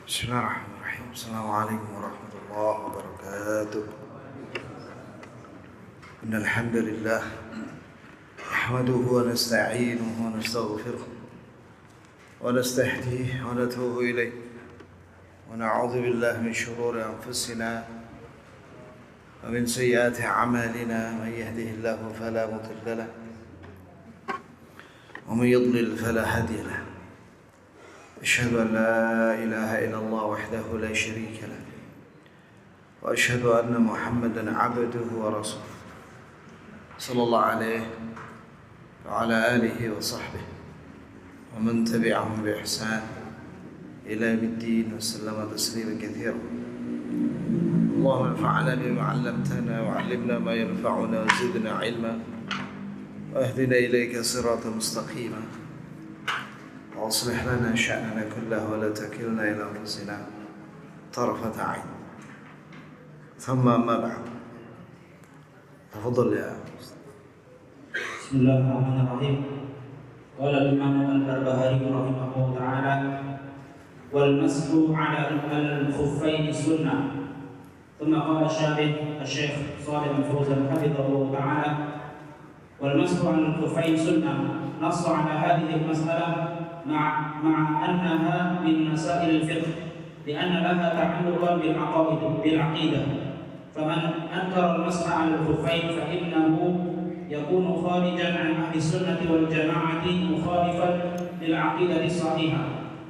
Bismillahirrahmanirrahim. Assalamualaikum warahmatullahi wabarakatuh. Innal hamdalillah nahmaduhu wa nasta'inuhu wa nastaghfiruh wa nastahdihi wa natubu ilayh wa na'udzu billahi min shururi anfusina wa min sayyiati a'malina. Man yahdihillahu fala mudilla lahu wa man yudlil fala hadiya lahu. أشهد أن لا إله إلا الله وحده لا شريك له وأشهد أن محمدا عبده ورسوله صلى الله عليه وعلى آله وصحبه ومن تبعهم بإحسان إلى يوم الدين وسلم تسليما كثيرا. اللهم انفعنا بما علمتنا وعلمنا ما ينفعنا وزدنا علما واهدنا إليك صراطا مستقيما وأصلح لنا شأننا كله ولا تكلنا إلى أنفسنا طرفة عين. ثم أما بعد تفضل يا أستاذ. بسم الله الرحمن الرحيم. قال الإمام البربهاري رحمه الله تعالى: والمسح على الخفين سنة. ثم قال الشيخ صالح الفوزان حفظه الله تعالى: والمسح على الخفين سنة. نص على هذه المسألة مع أنها من مسائل الفقه لأن لها تعلقا بالعقيدة. فمن أنكر المسح على الخفين فإنه يكون خارجا عن أهل السنة والجماعة مخالفا للعقيدة الصحيحة،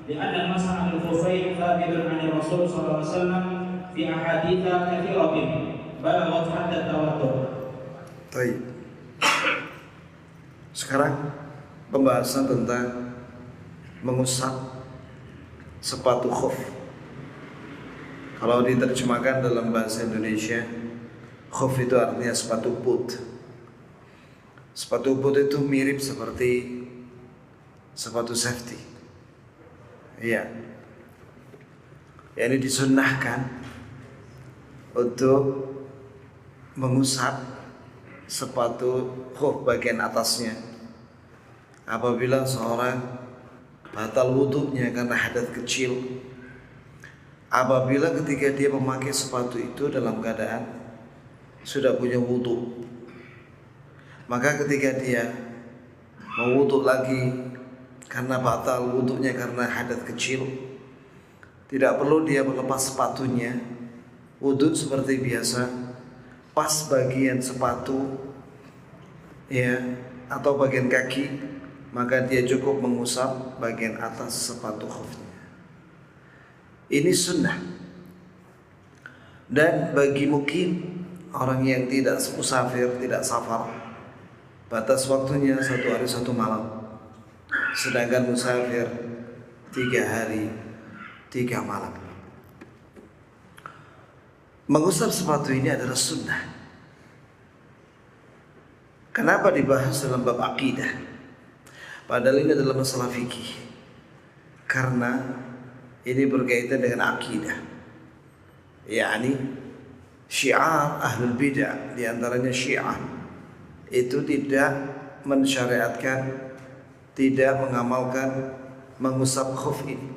لأن المسح على الخفين ثابت عن الرسول صلى الله عليه وسلم في أحاديث كثيرة بلغت حد التواتر. Baik. Sekarang pembahasan tentang mengusap sepatu khuf. Kalau diterjemahkan dalam bahasa Indonesia, khuf itu artinya sepatu boot. Sepatu boot itu mirip seperti sepatu safety. Iya. Ini disunnahkan untuk mengusap sepatu khuf bagian atasnya apabila seorang batal wudunya karena hadas kecil, apabila ketika dia memakai sepatu itu dalam keadaan sudah punya wudu, maka ketika dia mau wudu lagi karena batal wudunya karena hadas kecil, tidak perlu dia melepas sepatunya, wudu seperti biasa, pas bagian sepatu ya atau bagian kaki, maka dia cukup mengusap bagian atas sepatu khufnya. Ini sunnah. Dan bagi mungkin orang yang tidak musafir, tidak safar, batas waktunya 1 hari 1 malam, sedangkan musafir 3 hari 3 malam. Mengusap sepatu ini adalah sunnah. Kenapa dibahas dalam bab akidah? Padahal ini adalah masalah fikih, karena ini berkaitan dengan akidah. yakni syiar ahlul bid'ah, di antaranya Syiah, itu tidak mensyariatkan, tidak mengamalkan mengusap khuf ini.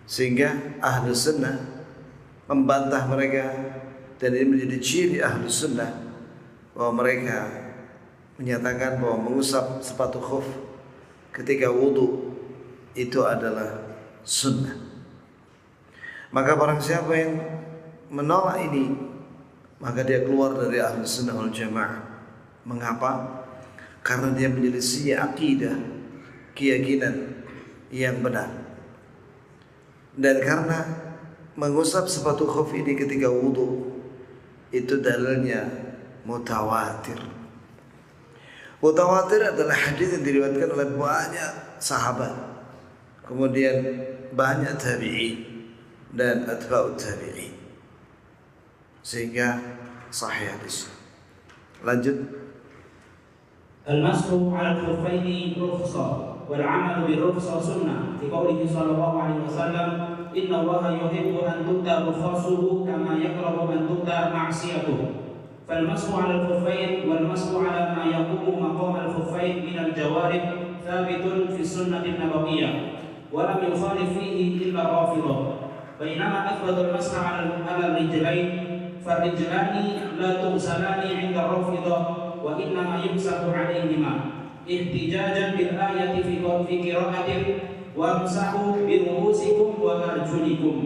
Sehingga ahlu sunnah membantah mereka, dan ini menjadi ciri ahlu sunnah bahwa mereka menyatakan bahwa mengusap sepatu khuf ketika wudu itu adalah sunnah. Maka barang siapa yang menolak ini, maka dia keluar dari ahlu sunnah wal jamaah. Mengapa? Karena dia menyelisih akidah, keyakinan yang benar. Dan karena mengusap sepatu khuf ini ketika wudu itu dalilnya mutawatir. Mutawatir adalah hadis yang diriwayatkan oleh banyak sahabat, kemudian banyak tabi'in dan atba'ut tabi'in, sehingga sahih hadis. Lanjut. Al-mashu 'ala al-khuffaini rukhsah wal 'amalu bi rukhsah sunnah fi qoulihi sallallahu alaihi wasallam inna Allaha yuhibbu an tu'ta rukhsasuhu kama yakrahu an tu'ta ma'siyatuhu. فالمسح على الخفين والمسح على ما يقوم مقام الخفين من الجوارح ثابت في السنة النبوية ولم يخالف فيه إلا الرافضة بينما أثبت المسح على الرجلين فالرجلان لا تغسلان عند الرافضة وإنما يمسح عليهما احتجاجا بالآية في قراءة وامسحوا برؤوسكم وأرجلكم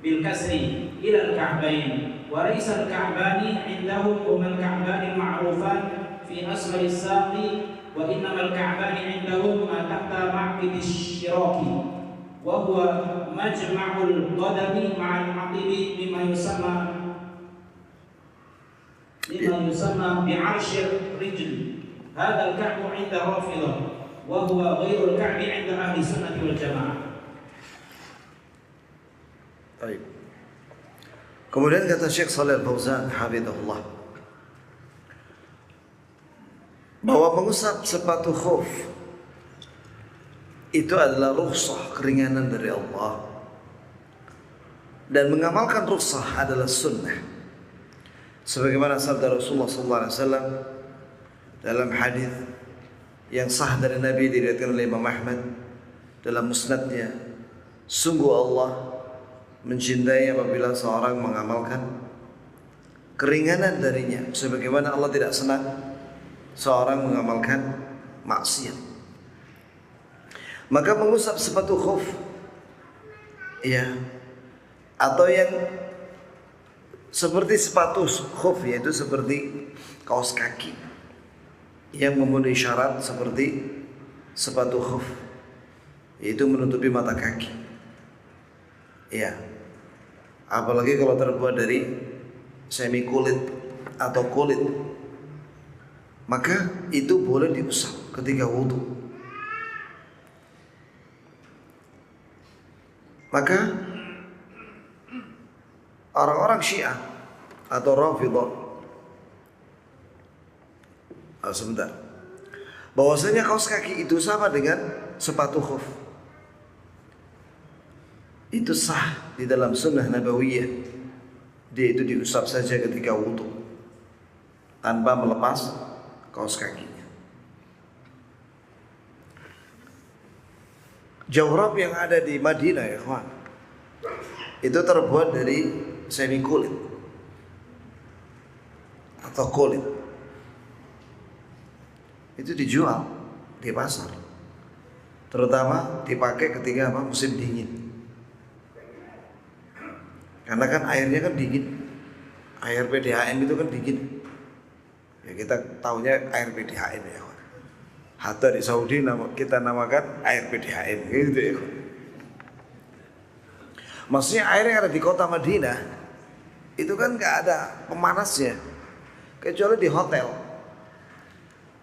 بالكسر إلى الكعبين وليس الكعبان عندهم هما الكعبان المعروفان في أسفل الساق وإنما الكعبان عندهم ما تحت معقد الشراك وهو مجمع القدم مع العقب مما يسمى بعرش الرجل هذا الكعب عند الرافضة وهو غير الكعب عند أهل السنة والجماعة. Baik. Kemudian kata Syekh Shalih Al-Fauzan hafizahullah bahwa mengusap sepatu khuf itu adalah rukhsah, keringanan dari Allah, dan mengamalkan rukhsah adalah sunnah sebagaimana sabda Rasulullah SAW dalam hadis yang sah dari Nabi diriwayatkan oleh Imam Ahmad dalam musnadnya, sungguh Allah mencintai apabila seorang mengamalkan keringanan darinya sebagaimana Allah tidak senang seorang mengamalkan maksiat. Maka mengusap sepatu khuf ya, atau yang seperti sepatu khuf, yaitu seperti kaos kaki yang memenuhi syarat seperti sepatu khuf, yaitu menutupi mata kaki ya, apalagi kalau terbuat dari semi kulit atau kulit, maka itu boleh diusap ketika wudhu. Maka orang-orang Syiah atau Rafidhah sebentar, bahwasanya kaos kaki itu sama dengan sepatu khuf. Itu sah di dalam sunnah nabawiyah. Dia itu diusap saja ketika wudhu tanpa melepas kaos kakinya. Jawrab yang ada di Madinah ya kawan, itu terbuat dari semi kulit atau kulit. Itu dijual di pasar, terutama dipakai ketika musim dingin. Karena kan airnya kan dingin, air PDAM itu kan dingin. Ya kita tahunya air PDAM ya. Hatta di Saudi kita namakan air PDAM gitu ya. Maksudnya air yang ada di kota Madinah itu kan nggak ada pemanasnya, kecuali di hotel.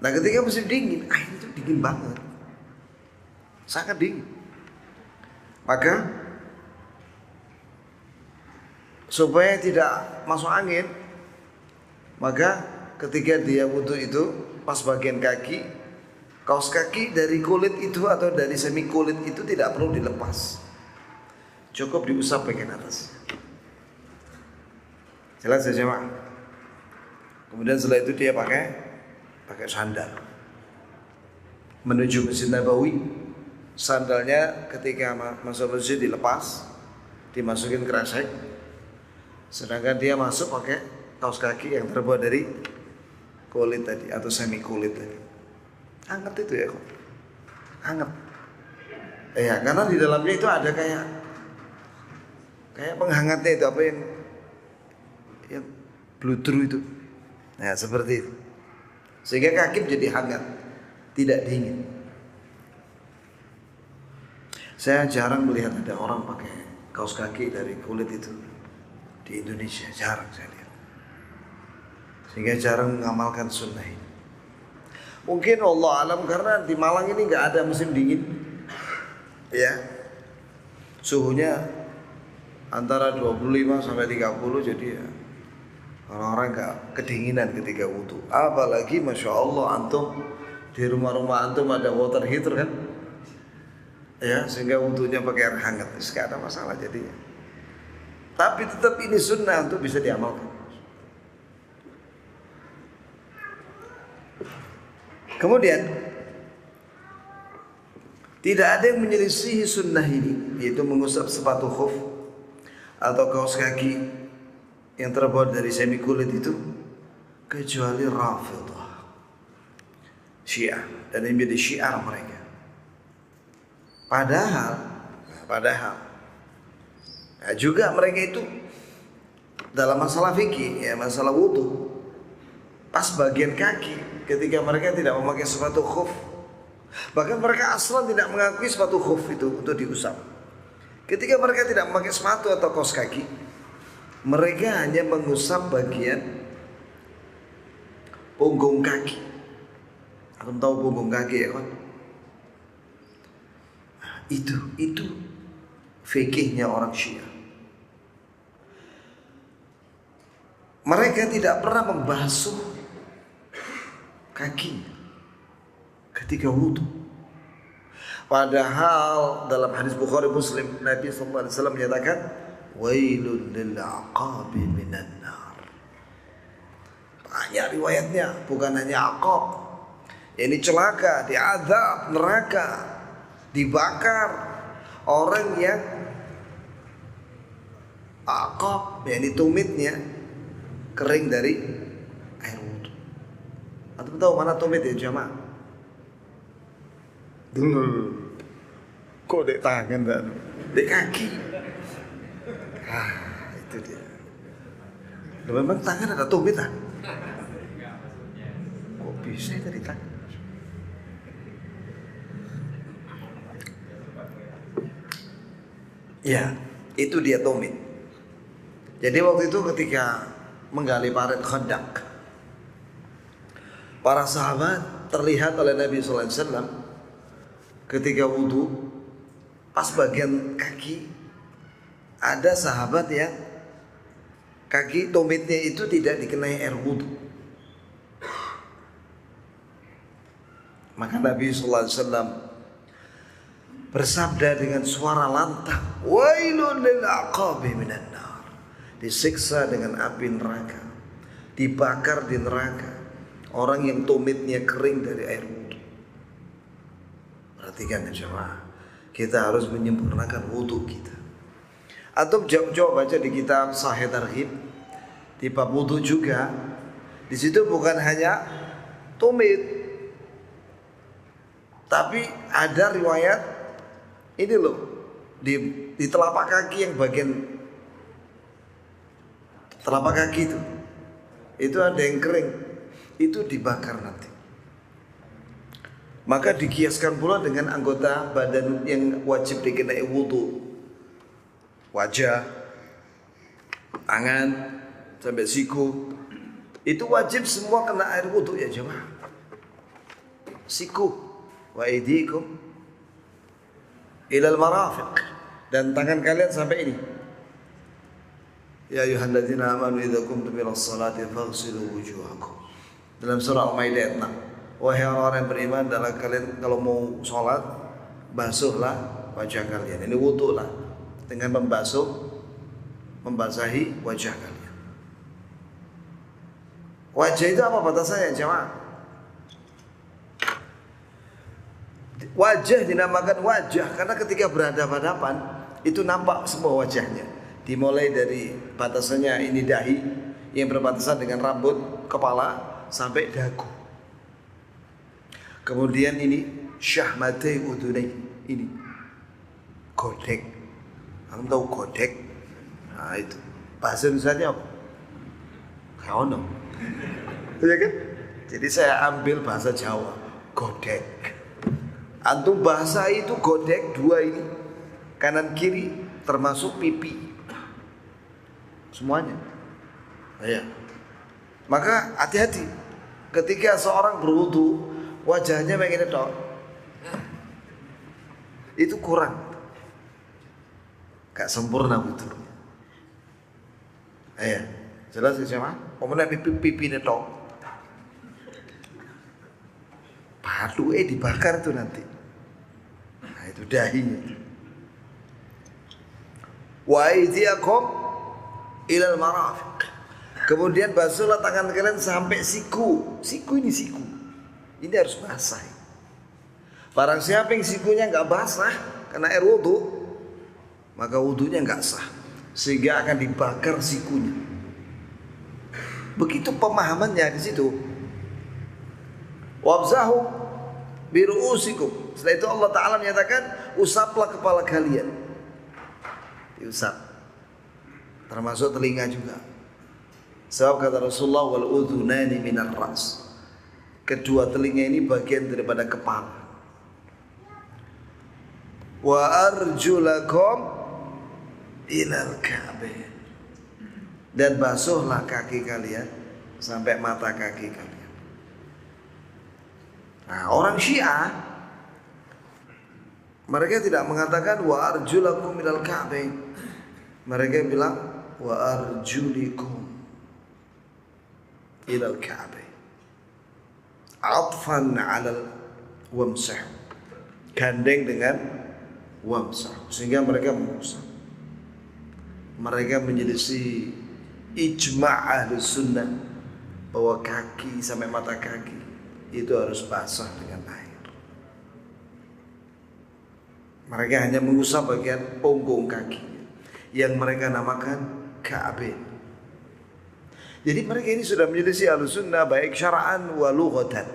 Nah ketika musim dingin, air itu dingin banget, sangat dingin. Maka supaya tidak masuk angin, maka ketika dia wudhu itu pas bagian kaki, kaos kaki dari kulit itu atau dari semi kulit itu tidak perlu dilepas, cukup diusap bagian atas. Jelas ya jemaah? Kemudian setelah itu dia pakai sandal menuju Masjid Nabawi. Sandalnya ketika masuk masjid dilepas, dimasukin kresek, sedangkan dia masuk pakai kaos kaki yang terbuat dari kulit tadi atau semi kulit tadi. Hangat itu ya kok, hangat. Ya karena di dalamnya itu ada kayak penghangatnya itu, apa yang bludru itu. Nah seperti itu, sehingga kaki jadi hangat, tidak dingin. Saya jarang melihat ada orang pakai kaos kaki dari kulit itu di Indonesia, jarang saya lihat. Sehingga jarang mengamalkan sunnah ini. Mungkin Allah alam karena di Malang ini nggak ada musim dingin, ya, suhunya antara 25 sampai 30, jadi ya orang-orang nggak kedinginan ketika wudhu. Apalagi masya Allah antum di rumah-rumah antum ada water heater kan, ya, sehingga wudhunya pakai air hangat, nggak ada masalah jadinya. Tapi tetap ini sunnah untuk bisa diamalkan. Kemudian Tidak ada yang menyelisihi sunnah ini, yaitu mengusap sepatu khuf atau kaos kaki yang terbuat dari semi kulit itu, kecuali Rafidhah, Syiah, dan ini menjadi syiar mereka. Padahal juga mereka itu dalam masalah fikih, ya masalah wudu, pas bagian kaki ketika mereka tidak memakai sepatu khuf, bahkan mereka aslan tidak mengakui sepatu khuf itu untuk diusap. Ketika mereka tidak memakai sepatu atau kaos kaki, mereka hanya mengusap bagian punggung kaki. Aku tahu punggung kaki ya kan? Itu fikihnya orang Syiah. Mereka tidak pernah membasuh kakinya ketika wudu. Padahal dalam hadis Bukhari Muslim, Nabi SAW menyatakan, wailun lil aqabi minan nar. Banyak riwayatnya, bukan hanya aqab, ini celaka, diazab neraka, dibakar. Orang yang aqab, yakni tumitnya kering dari air wudu. Antum tahu mana tumit ya jamaah? Kok dek tangan dan dek kaki? Itu dia. Loh, memang tangan ada tumit ah? Kok bisa dari tangan? Ya, itu dia tumit. Jadi waktu itu ketika menggali parit Khandaq, para sahabat terlihat oleh Nabi SAW ketika wudu, pas bagian kaki ada sahabat yang kaki tumitnya itu tidak dikenai air wudu. Maka Nabi SAW bersabda dengan suara lantang, wailun lil aqabi minan nar. Disiksa dengan api neraka, dibakar di neraka orang yang tumitnya kering dari air wudu. Perhatikan ya jemaah, kita harus menyempurnakan wudu kita. Atau coba baca di kitab Sahih Targhib di bab wudu juga. Di situ bukan hanya tumit, tapi ada riwayat ini loh, di telapak kaki yang bagian telapak kaki itu ada yang kering, itu dibakar nanti. Maka dikiaskan pula dengan anggota badan yang wajib dikenai wudu, wajah, tangan sampai siku, itu wajib semua kena air wudu ya jemaah. Siku wa aydikum ilal marafiq, dan tangan kalian sampai ini. Ya ayyuhalladzina amanu idza qumtum ilas salati faghsilu wujuhakum. Dalam surah Al-Maidah ayat 6. Wahai orang-orang yang beriman, adalah kalian kalau mau sholat, basuhlah wajah kalian. Ini wudulah dengan membasahi wajah kalian. Wajah itu apa batasannya jemaah? Wajah dinamakan wajah karena ketika berhadapan-hadapan itu nampak semua wajahnya. Dimulai dari batasannya ini dahi yang berbatasan dengan rambut kepala sampai dagu. Kemudian ini syahmatai udunai, ini godek. Kamu tahu godek? Nah itu bahasa Indonesia apa? Kaono. Ya kan? Jadi saya ambil bahasa Jawa, godek. Antum bahasa itu godek dua ini, kanan kiri termasuk pipi, semuanya. Ya. Maka hati-hati ketika seorang berwudu wajahnya begini dong, itu kurang, gak sempurna wudunya. Ya, jelas ya jemaah. Omongnya pipi ini dong, padu dibakar itu nanti. Nah itu dahinya. Wa aydiyakum ilal marafiq. Kemudian basuhlah tangan kalian sampai siku. Siku ini siku. Ini harus basah. Barang siapa yang sikunya nggak basah karena air wudhu, maka wudhunya nggak sah, sehingga akan dibakar sikunya. Begitu pemahamannya di situ. Wabzahu biru'usikum. Setelah itu Allah Ta'ala menyatakan, usaplah kepala kalian. Diusap, termasuk telinga juga. Sebab kata Rasulullah, wal udhunani minar ras. Kedua telinga ini bagian daripada kepala. Wa arjulakum ilal ka'bain. Dan basuhlah kaki kalian sampai mata kaki kalian. Nah, orang Syiah mereka tidak mengatakan wa arjulakum ilal ka'bain. Mereka bilang wa arjulikum ilal ka'bain. Atfan 'alal wamsah. Gandeng dengan wamsah, sehingga mereka mengusap. Mereka menyelisih ijma' ahli sunnah bahwa kaki sampai mata kaki itu harus basah dengan air. Mereka hanya mengusap bagian punggung kaki yang mereka namakan ka'bain. Jadi mereka ini sudah menyelisih ahli sunnah baik syara'an wa lughatan,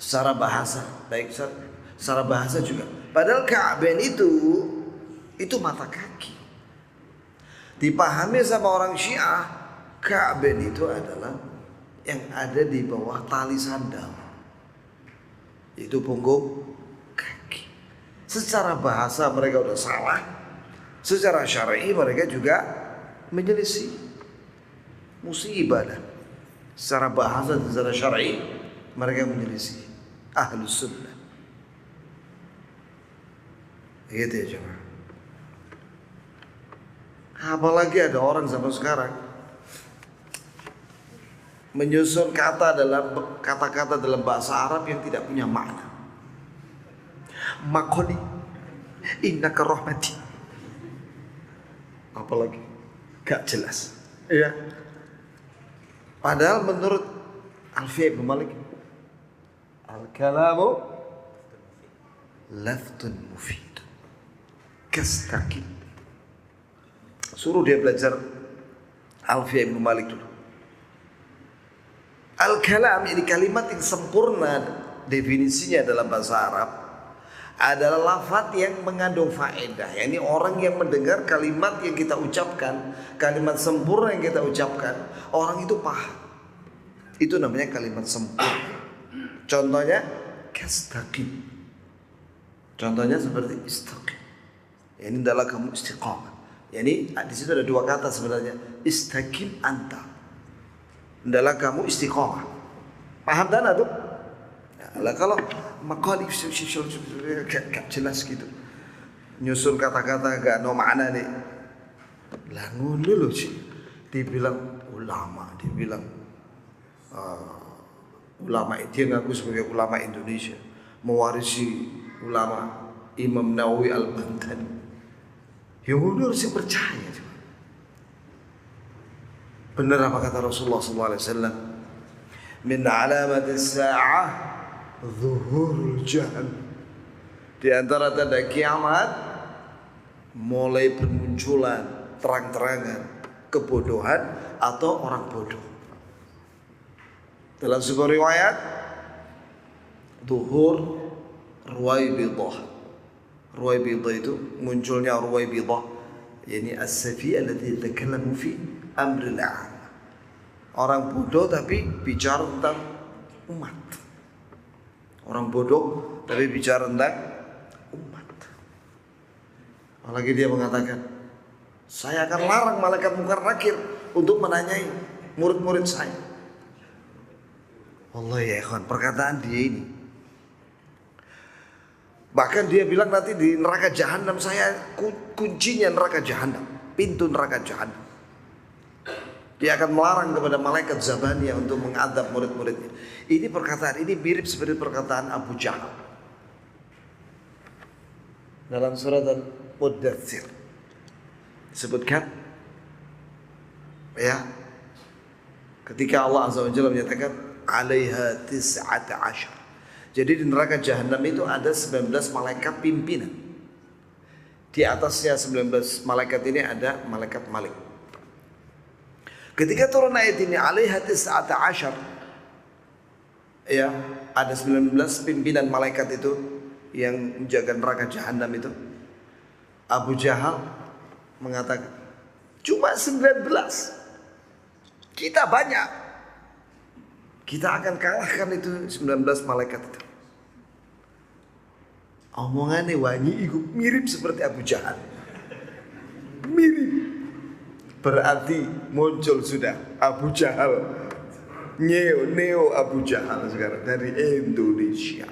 secara bahasa, baik secara bahasa juga. Padahal ka'bain itu mata kaki. Dipahami sama orang Syiah, ka'bain itu adalah yang ada di bawah tali sandal. Itu punggung kaki. Secara bahasa mereka udah salah. Secara syar'i mereka juga menyelisih. Musibah dah. Secara bahasa dan secara syar'i mereka menyelisih Ahlus Sunnah. Gitu ya jemaah. Apalagi ada orang zaman sekarang menyusun kata-kata dalam bahasa Arab yang tidak punya makna. Makoni, innaka rahmati. Apalagi gak jelas. Iya. Padahal menurut Alfiya bin Malik, al-kalamu laftun mufid. Kastaqim. Suruh dia belajar Alfiya bin Malik dulu. Al-kalam, ini kalimat yang sempurna definisinya dalam bahasa Arab adalah lafaz yang mengandung faedah. Yani orang yang mendengar kalimat yang kita ucapkan, kalimat sempurna yang kita ucapkan, orang itu paham. Itu namanya kalimat sempurna. Contohnya kastaqim. Contohnya seperti istaqim. Yani adalah kamu istiqamah. Yani di situ ada dua kata sebenarnya. Istaqim anta. Adalah kamu istiqamah. Paham dan tuh? Lah kalau maqali gak jelas gitu. Nyusun kata-kata gak no makna nih. Lah ngono lho sih. Dibilang ulama, dibilang ulama itu yang ngaku sebagai ulama Indonesia, mewarisi ulama Imam Nawawi Al-Bantani. Ya udah harus percaya. Benar apa kata Rasulullah SAW? Min alamatis sa'ah zuhurul jahl. Di antara tanda kiamat mulai bermunculan terang-terangan kebodohan atau orang bodoh. Dalam sebuah riwayat, zuhur ruwaibidah. Ruwaibidah itu munculnya ruwaibidah, yani as-safi alladhi yatakallamu fi amril 'am. Orang bodoh tapi bicara tentang umat. Orang bodoh tapi bicara tentang umat. Apalagi dia mengatakan, saya akan larang malaikat Munkar Nakir untuk menanyai murid-murid saya. Allah ya ikhwan, perkataan dia ini. Bahkan dia bilang nanti di neraka jahanam saya kuncinya neraka jahanam, pintu neraka jahanam. Dia akan melarang kepada malaikat Zabaniyah untuk mengadab murid-muridnya. Ini perkataan ini mirip seperti perkataan Abu Jahal dalam surat Al-Muddatsir. Disebutkan ya, ketika Allah Azza wa Jalla menyatakan 'alaiha 19. Jadi di neraka jahanam itu ada 19 malaikat pimpinan. Di atasnya 19 malaikat ini ada malaikat Malik. Ketika turun ayat ini alaiha tis'ata asyar, ya, ada 19 pimpinan malaikat itu yang menjaga neraka jahanam itu. Abu Jahal mengatakan, cuma 19, kita banyak, kita akan kalahkan itu 19 malaikat itu. Omongannya wangi itu mirip seperti Abu Jahal. Mirip. Berarti muncul sudah Abu Jahal. Neo Abu Jahal sekarang dari Indonesia.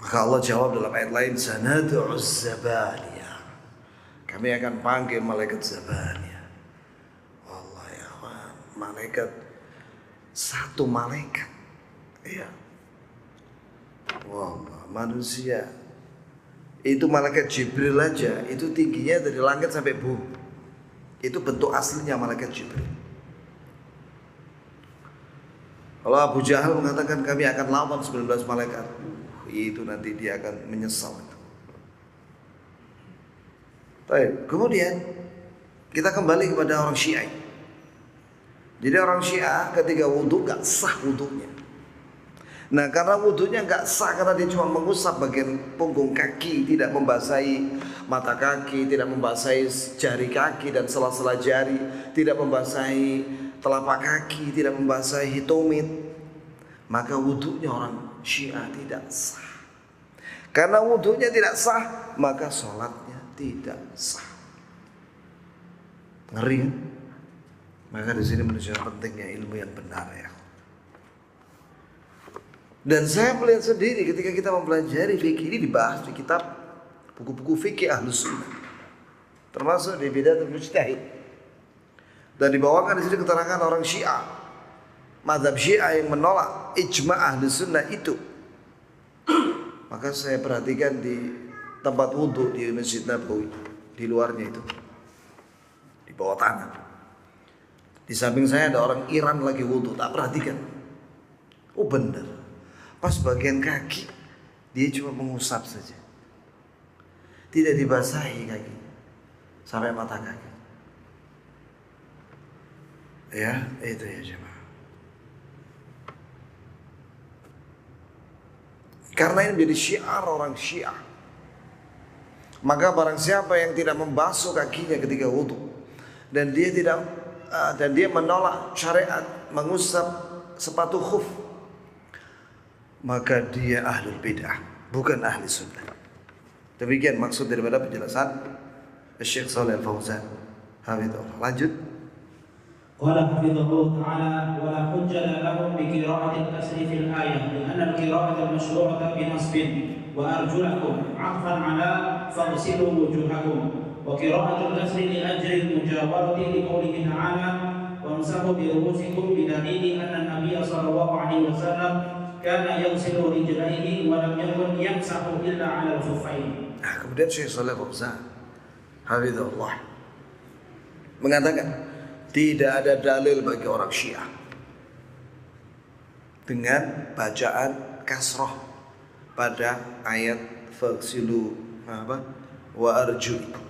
Maka Allah jawab dalam ayat lain, sanad'u zabaniyah. Kami akan panggil malaikat zabaniyah. Allah ya, malaikat, satu malaikat. Iya. Wah, manusia. Itu malaikat Jibril aja, itu tingginya dari langit sampai bumi. Itu bentuk aslinya malaikat Jibril. Kalau Abu Jahal mengatakan kami akan lawan 19 malaikat, itu nanti dia akan menyesal. Baik, kemudian kita kembali kepada orang Syiah. Jadi orang Syiah ketika wudhu gak sah wudhunya. Nah, karena wudhunya gak sah karena dia cuma mengusap bagian punggung kaki, tidak membasahi mata kaki, tidak membasahi jari kaki dan sela-sela jari, tidak membasahi telapak kaki, tidak membasahi tumit, maka wudhunya orang Syiah tidak sah. Karena wudhunya tidak sah, maka sholatnya tidak sah. Ngeri kan? Maka di sini menunjukkan pentingnya ilmu yang benar ya. Dan saya melihat sendiri ketika kita mempelajari fikih ini dibahas di kitab buku-buku fikih Ahlus Sunnah, termasuk di Bidayatul Mujtahid. Dan dibawakan di sini keterangan orang Syiah, mazhab Syiah yang menolak ijma' Ahlus Sunnah itu. Maka saya perhatikan di tempat wudhu di Masjid Nabawi, di luarnya itu, di bawah tanah. Di samping saya ada orang Iran lagi wudhu, tak perhatikan. Oh benar. Pas bagian kaki dia cuma mengusap saja, tidak dibasahi kaki sampai mata kaki. Ya, itu ya jemaah. Karena ini menjadi syiar orang Syiah. Maka barang siapa yang tidak membasuh kakinya ketika wudhu dan dia menolak syariat mengusap sepatu khuf, maka dia ahlul bid'ah, bukan ahli sunnah. Demikian maksud daripada penjelasan Syekh Shalih Al-Fauzan. Hafizahullah. Lanjut. Qala hafizahullah ta'ala wa la hujjata lahum bi qira'ati al-kasr fil ayah li anna al-qira'ata al-mashru'ata bi nasbin wa arjulakum 'atfan 'ala faghsilu wujuhakum wa qira'atu al-kasr li ajri al-mujawarati li qawlihi ta'ala wamsahu bi ru'usikum bi dalili anna an-nabiy sallallahu alaihi wasallam kana yaghsilu rijlaihi wa lam yakun yamsahu illa 'ala al-khuffain. Kemudian Syekh Shalih Al-Fauzan hafizahullah mengatakan tidak ada dalil bagi orang Syiah dengan bacaan kasroh pada ayat faghsilu wa arjulikum.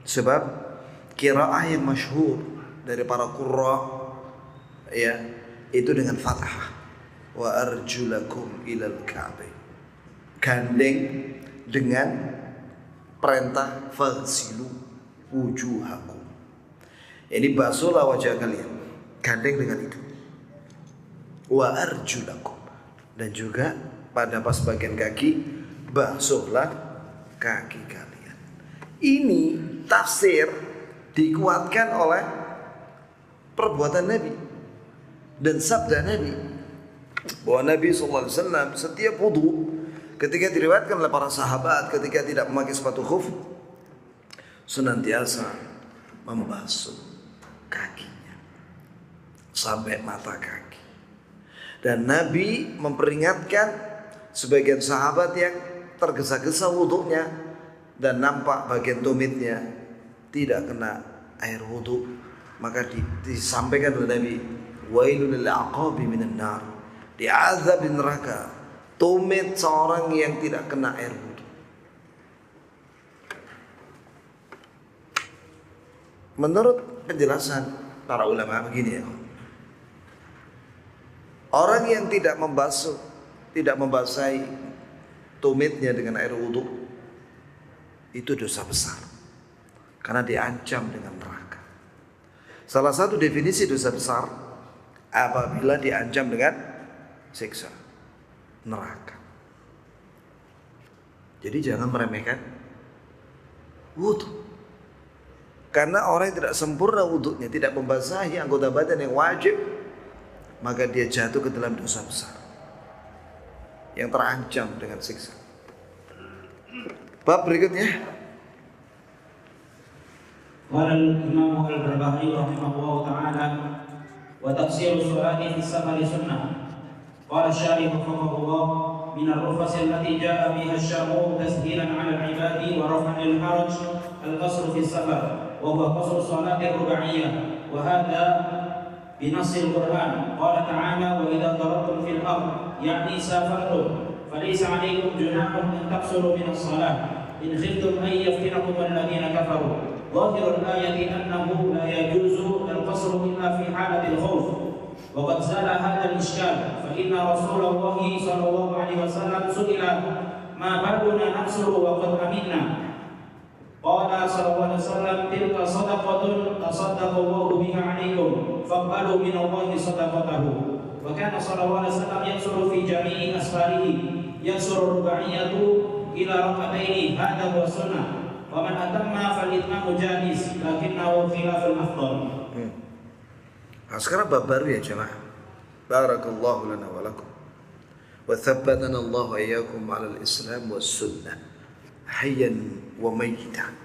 Sebab qiraah yang masyhur dari para qurra ya itu dengan fathah wa arjulakum ilal ka'bain, gandeng dengan perintah faghsilu wujuhakum. Ini basuhlah wajah kalian, gandeng dengan itu. Wa arjulakum, dan juga pada pas bagian kaki basuhlah kaki kalian. Ini tafsir dikuatkan oleh perbuatan Nabi dan sabda Nabi, bahwa Nabi SAW setiap wudu ketika diriwayatkan oleh para sahabat ketika tidak memakai sepatu khuf senantiasa membasuh kakinya sampai mata kaki. Dan Nabi memperingatkan sebagian sahabat yang tergesa-gesa wudunya dan nampak bagian tumitnya tidak kena air wudhu, maka disampaikan oleh Nabi, wailul lil aqabi minan nar, diazab di neraka tumit seorang yang tidak kena air wudhu. Menurut penjelasan para ulama begini ya, orang yang tidak membasahi tumitnya dengan air wudhu itu dosa besar, karena diancam dengan neraka. Salah satu definisi dosa besar apabila diancam dengan siksa neraka. Jadi jangan meremehkan wudhu, karena orang yang tidak sempurna wudhunya, tidak membasahi anggota badan yang wajib, maka dia jatuh ke dalam dosa besar yang terancam dengan siksa. Bab berikutnya, qala al-imam al-Barbahari rahimahullah ta'ala wa tafsir as-salati fi as-safari sunnah. Qala asy-syarih rahimahullah min ar-rufas allati jaa biha asy-syar'u tashilan 'ala al-'ibadi wa raf'an lil-haraj al-qasr fi as-safar wa huwa qasr salati ar-ruba'iyyah wa hadha بنص القرآن. قال تعالى وإذا ضربتم في الأرض يعني سافرتم فليس عليكم جناح أن تقصروا من الصلاة إن خفتم أن يفتنكم الذين كفروا. ظاهر الآية أنه لا يجوز القصر إلا في حالة الخوف، وقد زال هذا الإشكال فإن رسول الله صلى الله عليه وسلم سئل ما بالنا نقصر وقد أمنا، قال صلى الله عليه وسلم تلك صدقة تصدق الله بها عليكم فاقبلوا من الله صدقته. وكان صلى الله عليه وسلم يقصر في جميع أسفاره، يقصر الرباعية إلى ركعتين، هذا هو السنة، ومن أتم فالإتمام جائز لكنه خلاف الأفضل. Nah, sekarang bab baru ya jemaah. Barakallahu lana wa lakum wa thabbatana Allah wa iyyakum 'ala al-islam was sunnah hayyan wa mayyitan.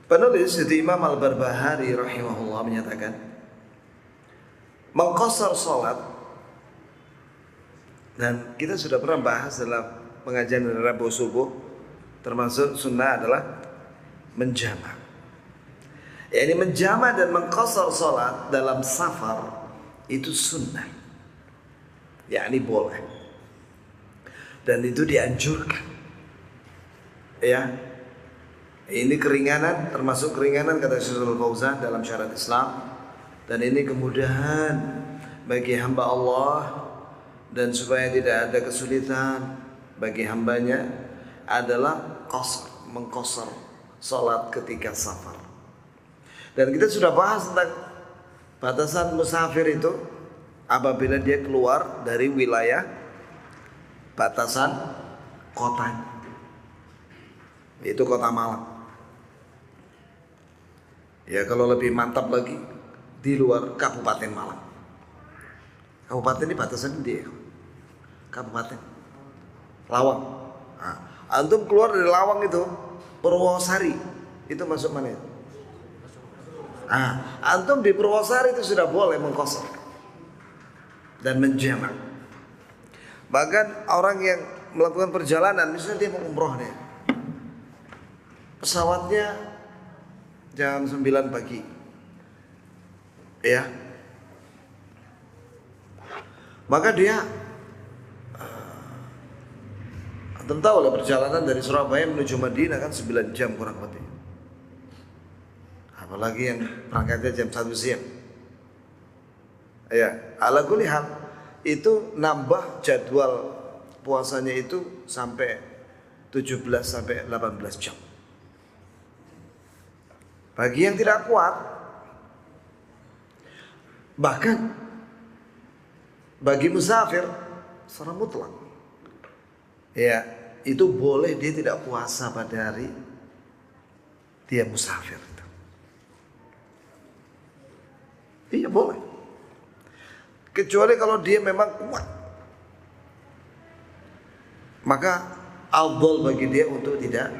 Penulis itu Imam Al-Barbahari rahimahullah menyatakan, mengqasar salat, dan kita sudah pernah bahas dalam pengajian Rabu subuh, termasuk sunnah adalah menjamak. Yani menjamak dan mengqasar salat dalam safar itu sunnah, yakni boleh, dan itu dianjurkan. Ya, ini keringanan, termasuk keringanan kata Syekhul Fauzan dalam Syariat Islam, dan ini kemudahan bagi hamba Allah, dan supaya tidak ada kesulitan bagi hambanya adalah mengqasar salat ketika safar. Dan kita sudah bahas tentang batasan musafir itu apabila dia keluar dari wilayah batasan kotanya, yaitu kota Malang. Ya, kalau lebih mantap lagi di luar Kabupaten Malang. Kabupaten ini batasan dia, Kabupaten Lawang. Nah, antum keluar dari Lawang itu Purwosari, itu masuk mana itu? Antum di Purwosari itu sudah boleh mengqasar dan menjamak. Bahkan orang yang melakukan perjalanan, misalnya dia mau umroh nih, pesawatnya jam 9 pagi, ya, maka dia antum tahu lah, perjalanan dari Surabaya menuju Madinah kan 9 jam kurang lebih. Apalagi yang berangkatnya jam 1 siang. Ya, ala kulli hal itu nambah jadwal puasanya itu sampai 17 sampai 18 jam. Bagi yang tidak kuat, bahkan bagi musafir secara mutlak, ya, itu boleh dia tidak puasa pada hari dia musafir. Iya boleh, kecuali kalau dia memang kuat, maka afdal bagi dia untuk tidak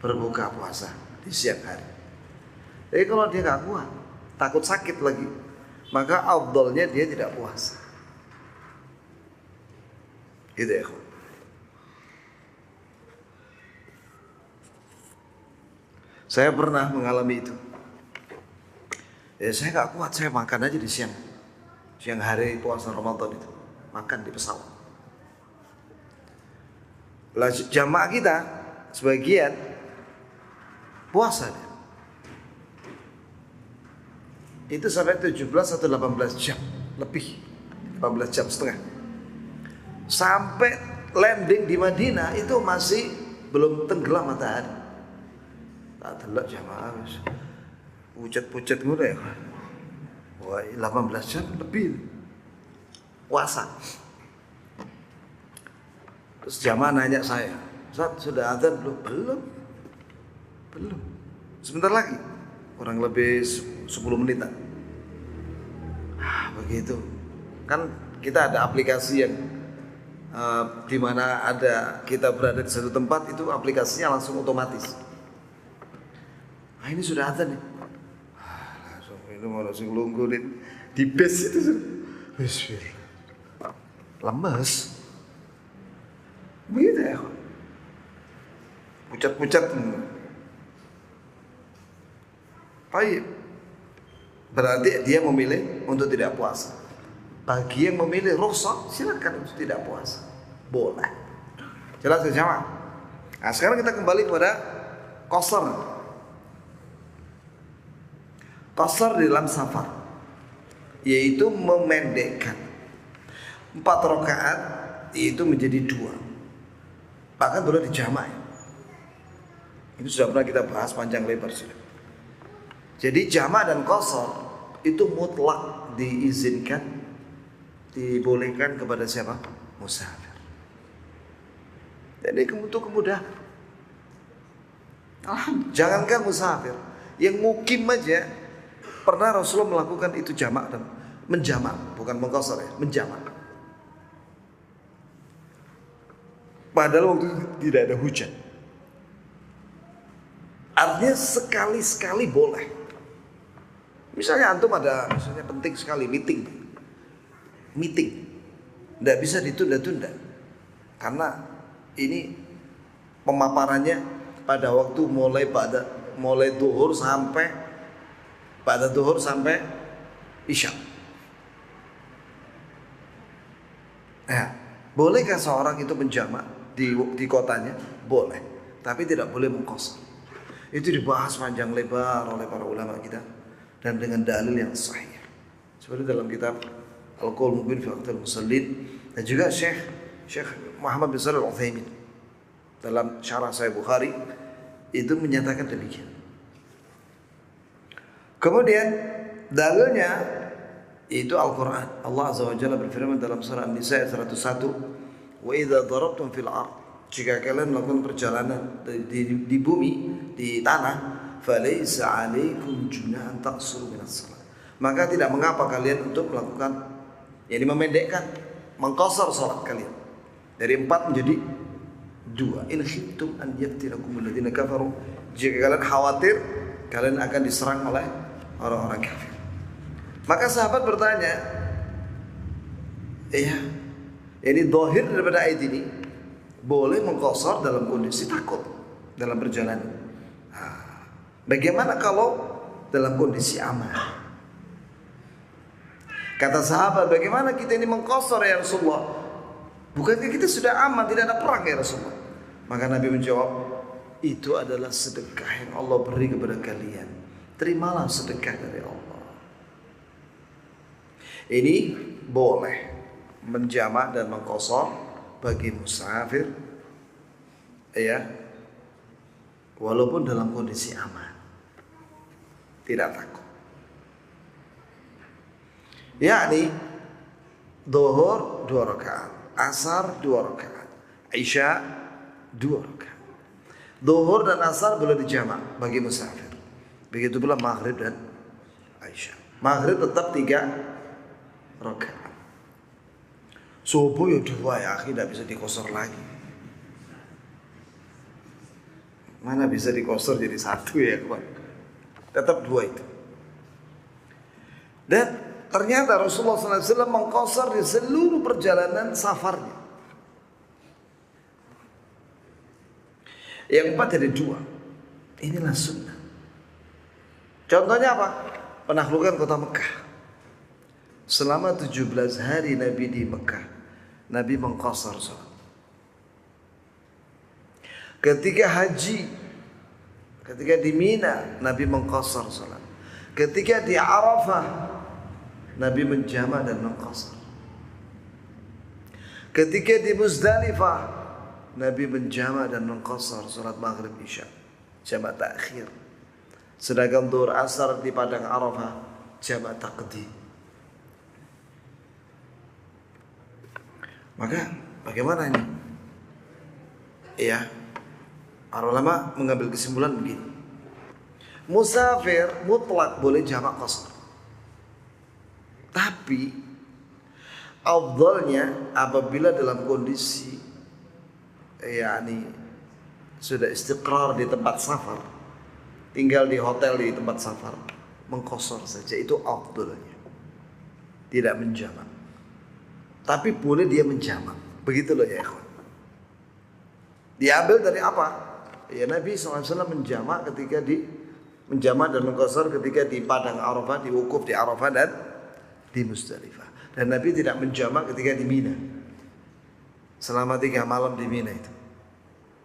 berbuka puasa di siang hari. Jadi kalau dia nggak kuat, takut sakit lagi, maka afdalnya dia tidak puasa. Gitu ya. Saya pernah mengalami itu. Ya saya nggak kuat, saya makan aja di siang hari puasa Ramadan itu, makan di pesawat. Lah jamaah kita sebagian puasa dia. Itu sampai 17 atau 18 jam lebih, 18 jam setengah. Sampai landing di Madinah itu masih belum tenggelam matahari. Tak delok jamaah wis pucet-pucet ngono ya. Wah, 18 jam lebih puasa. Terus jamaah nanya saya, "Ustaz, sudah azan belum?" Belum. Sebentar lagi. Kurang lebih 10 menitan. Begitu. Kan kita ada aplikasi yang di mana ada kita berada di satu tempat, itu aplikasinya langsung otomatis. Ini sudah azan nih. Langsung itu mau langsung lunggurin di base itu. Lemes. Begitu ya. Pucat-pucat. Baik. Berarti dia memilih untuk tidak puasa. Bagi yang memilih rukhsah, silakan untuk tidak puasa. Boleh. Jelas ya jamaah? Nah, sekarang kita kembali kepada qasar. Qasar di dalam safar, yaitu memendekkan 4 rakaat itu menjadi 2. Bahkan boleh dijamak. Itu sudah pernah kita bahas panjang lebar sudah. Jadi jamak dan qasar itu mutlak diizinkan, dibolehkan kepada siapa? Musafir. Jadi untuk kemudahan. Jangankan musafir, yang mukim aja pernah Rasulullah melakukan itu jamak dan menjamak, bukan mengqasar ya, menjamak. Padahal waktu itu tidak ada hujan. Artinya sekali-sekali boleh. Misalnya antum ada, misalnya penting sekali meeting, tidak bisa ditunda-tunda, karena ini pemaparannya pada waktu mulai duhur sampai isya. Nah, bolehkah seorang itu menjamak di kotanya? Boleh, tapi tidak boleh mengqasar. Itu dibahas panjang lebar oleh para ulama kita dan dengan dalil yang sahih. Seperti dalam kitab Al-Qaul Mubin fi Aqdal Musallin, dan juga Syekh Muhammad bin Shalih Al-Utsaimin dalam syarah Sahih Bukhari itu menyatakan demikian. Kemudian dalilnya itu Al-Qur'an. Allah Azza wa Jalla berfirman dalam surah An-Nisa ayat 101, "Wa idza darabtum fil ardh", jika kalian melakukan perjalanan di bumi, di tanah, "falaysa 'alaikum junahun taqsuru minas shalah", maka tidak mengapa kalian untuk melakukan, yakni memendekkan, mengqasar salat kalian dari 4 menjadi 2. "In khiftum an yaftinakum alladziina kafaru", jika kalian khawatir kalian akan diserang oleh orang-orang kafir. Maka sahabat bertanya, ini zahir daripada ayat ini boleh mengqasar dalam kondisi takut dalam perjalanan. Bagaimana kalau dalam kondisi aman? Kata sahabat, bagaimana kita ini mengqasar ya Rasulullah? Bukankah kita sudah aman, tidak ada perang ya Rasulullah? Maka Nabi menjawab, itu adalah sedekah yang Allah beri kepada kalian. Terimalah sedekah dari Allah. Ini boleh menjamak dan mengqasar bagi musafir, ya, walaupun dalam kondisi aman, tidak takut. Yakni zuhur 2 rakaat, asar 2 rakaat, isya 2 rakaat. Zuhur dan asar boleh dijamak bagi musafir. Begitu pula maghrib dan isya. Maghrib tetap 3 rakaat. Subuh ya 2 ya, tidak bisa dikosor lagi. Mana bisa dikosor jadi 1 ya kawan. Tetap 2 itu. Dan ternyata Rasulullah SAW mengqasar di seluruh perjalanan safarnya. Yang 4 jadi 2. Inilah sunnah. Contohnya apa? Penaklukan kota Mekah. Selama 17 hari Nabi di Mekah, Nabi mengqashar salat. Ketika haji, ketika di Mina, Nabi mengqashar salat. Ketika di Arafah, Nabi menjamak dan mengqashar. Ketika di Muzdalifah, Nabi menjamak dan mengqashar salat maghrib isya, jamak takhir. Sedangkan zuhur asar di padang Arafah, jamak taqdim. Maka bagaimana ini? Ya, para ulama mengambil kesimpulan begini. Musafir mutlak boleh jamak qasar. Tapi afdalnya apabila dalam kondisi sudah istiqrar di tempat safar, tinggal di hotel di tempat safar, mengqasar saja, itu afdalnya. Tidak menjamak. Tapi boleh dia menjamak. Begitu loh ya ikhwan. Diambil dari apa? Ya Nabi SAW menjamak menjamak dan mengqasar ketika di padang Arafah, di wukuf di Arafah dan di Muzdalifah. Dan Nabi tidak menjamak ketika di Mina. Selama 3 malam di Mina itu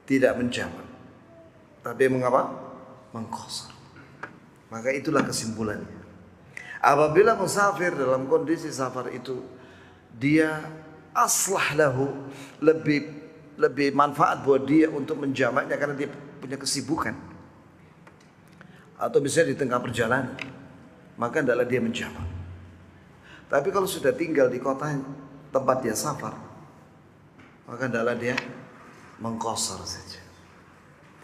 tidak menjamak. Tapi mengapa? Mengqasar. Maka itulah kesimpulannya. Apabila musafir dalam kondisi safar itu, dia aslah lahu, lebih manfaat buat dia untuk menjamaknya karena dia punya kesibukan. Atau misalnya di tengah perjalanan, maka hendaklah dia menjamak. Tapi kalau sudah tinggal di kota tempat dia safar, maka hendaklah dia mengqasar saja,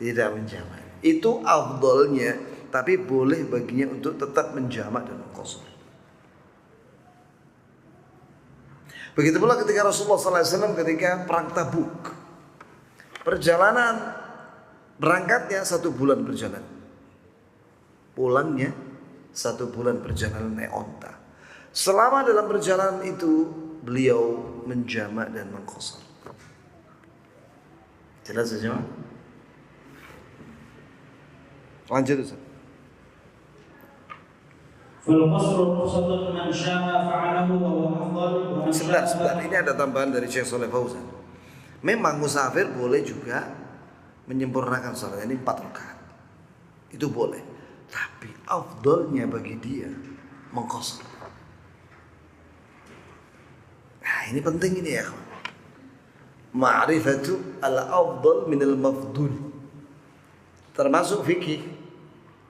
tidak menjamak. Itu afdalnya, tapi boleh baginya untuk tetap menjamak dan mengqasar. Begitu pula ketika Rasulullah SAW ketika perang Tabuk, perjalanan berangkatnya 1 bulan perjalanan, pulangnya 1 bulan perjalanan naik onta. Selama dalam perjalanan itu beliau menjamak dan mengqasar. Jelas saja? Lanjut Ustaz. Sebentar, ini ada tambahan dari Syekh Shalih Fauzan. Memang musafir boleh juga menyempurnakan salat, ini 4 rakaat. Itu boleh. Tapi afdalnya bagi dia mengqasar. Nah, ini penting ini ya. Ma'rifatu al-afdal min al-mafdul. Termasuk fikih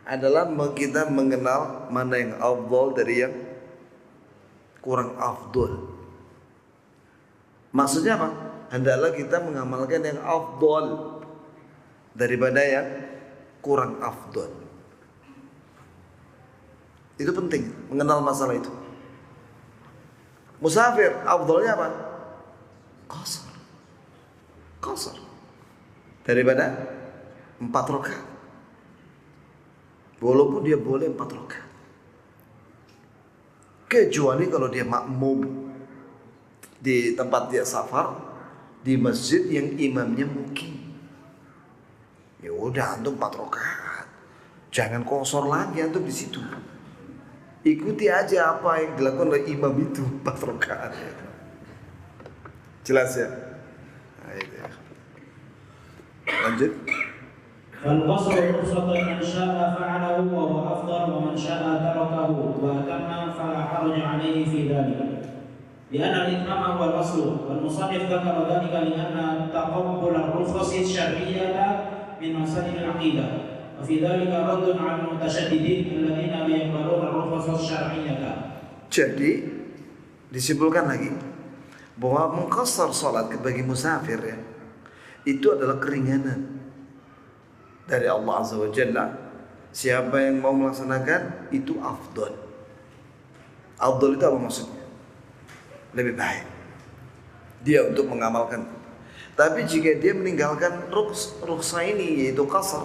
adalah kita mengenal mana yang afdal dari yang kurang afdal. Maksudnya apa? Hendaklah kita mengamalkan yang afdal daripada yang kurang afdal. Itu penting, mengenal masalah itu. Musafir, afdalnya apa? Qasar. Daripada 4 rakaat. Walaupun dia boleh 4 rakaat. Kecuali kalau dia makmum di tempat dia safar, di masjid yang imamnya mukim. Ya udah antum 4 rakaat. Jangan qasar lagi antum di situ. Ikuti aja apa yang dilakukan oleh imam itu 4 rakaat. Jelas ya? Nah, itu ya. Lanjut. فالقصر رخصة من شاء فعله وهو أفضل ومن شاء تركه وأتم فلا حرج عليه في ذلك لأن الإتمام هو الأصل والمصنف ذكر ذلك لأن تقبل الرخص الشرعية من مسائل العقيدة وفي ذلك رد على المتشددين الذين لا يقبلون الرخص الشرعية. Jadi disimpulkan lagi bahwa mengqasar salat bagi musafir ya, itu adalah keringanan dari Allah Azza wa Jalla. Siapa yang mau melaksanakan itu afdal. Afdal itu apa maksudnya? Lebih baik dia untuk mengamalkan. Tapi jika dia meninggalkan rukhsah ini, yaitu qasar,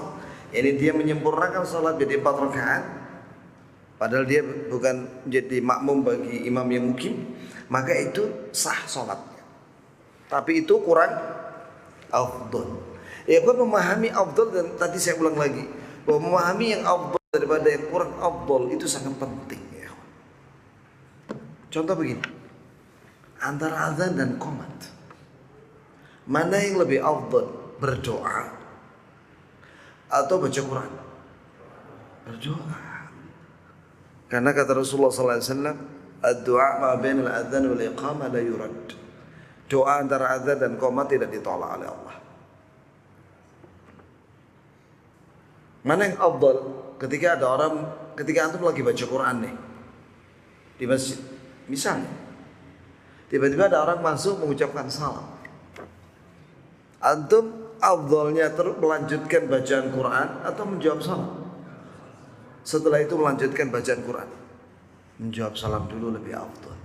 ini dia menyempurnakan salat jadi 4 rakaat, padahal dia bukan jadi makmum bagi imam yang mukim, maka itu sah salatnya. Tapi itu kurang afdal. Ya, gue memahami afdal, dan tadi saya ulang lagi bahwa memahami yang afdal daripada yang kurang afdal itu sangat penting ya. Contoh begini, antara azan dan qomat, mana yang lebih afdal, berdoa atau baca Quran? Berdoa. Karena kata Rasulullah SAW, ad-du'a ma bainal adzan wal iqamah la yurad. Doa antara azan dan qomat tidak ditolak oleh Allah. Mana yang afdal? Ketika antum lagi baca Quran nih di masjid, misalnya tiba-tiba ada orang masuk mengucapkan salam, antum afdalnya terus melanjutkan bacaan Quran atau menjawab salam? Setelah itu melanjutkan bacaan Quran. Menjawab salam dulu lebih afdal.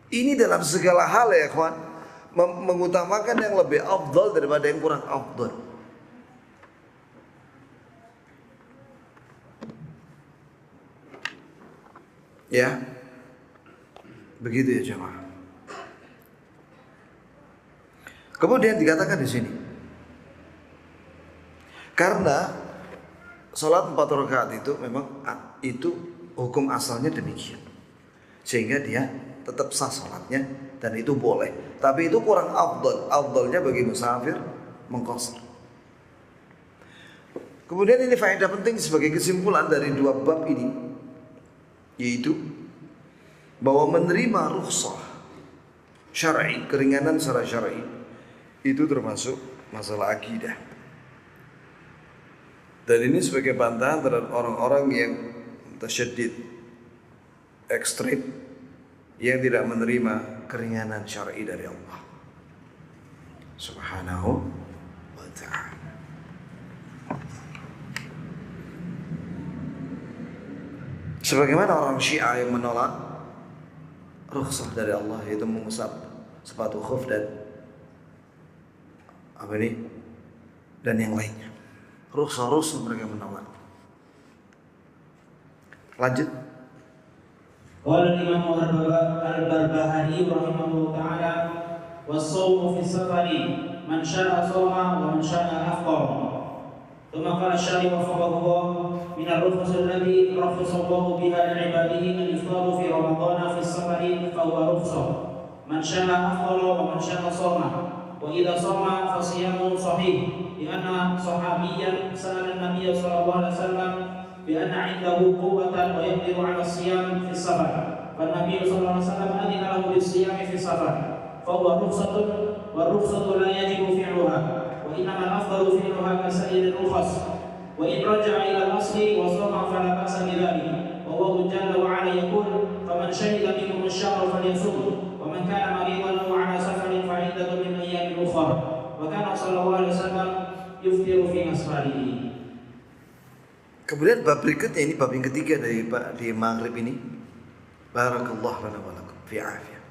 Ini dalam segala hal ya kawan, mengutamakan yang lebih afdal daripada yang kurang afdal. Ya, begitu ya jemaah. Kemudian dikatakan di sini, karena sholat 4 rakaat itu memang itu hukum asalnya demikian, sehingga dia tetap sah sholatnya dan itu boleh. Tapi itu kurang afdal. Afdalnya bagi musafir mengqasar. Kemudian ini faedah penting sebagai kesimpulan dari dua bab ini, yaitu bahwa menerima rukhsah syar'i, keringanan secara syar'i, itu termasuk masalah akidah. Dan ini sebagai bantahan terhadap orang-orang yang tasyaddid, ekstrim, yang tidak menerima keringanan syar'i dari Allah Subhanahu wa ta'ala. Sebagaimana orang Syiah yang menolak rukhsah dari Allah, yaitu mengusap sepatu khuf dan dan yang lainnya. Rukhsah mereka menolak. Lanjut. Qala al-Imam al-Barbahari rahimahullah ta'ala, was-shawmu fi safari man syaa shoma wa man syaa afṭara. ثم قال الشارع وفقه الله من الرخص الذي رخص الله بها لعباده الإفطار في رمضان في السفر فهو رخصة من شاء أفطر ومن شاء صام وإذا صام فصيامه صحيح لأن صحابيا سأل النبي صلى الله عليه وسلم بأن عنده قوة ويقدر على الصيام في السفر فالنبي صلى الله عليه وسلم أذن له بالصيام في السفر فهو رخصة والرخصة لا يجب فعلها وإنما الأفضل فعلها كسائر الرخص وإن رجع إلى الأصل وصام فلا بأس بذلك والله جل وعلا يقول فمن شهد منكم الشهر فليصم ومن كان مريضا أو على سفر فعدة من أيام أخرى وكان صلى الله عليه وسلم يفطر في أسفاره. Kemudian bab berikutnya, ini bab yang ketiga di maghrib ini. Barakallahu lana wa lakum fi afiyah.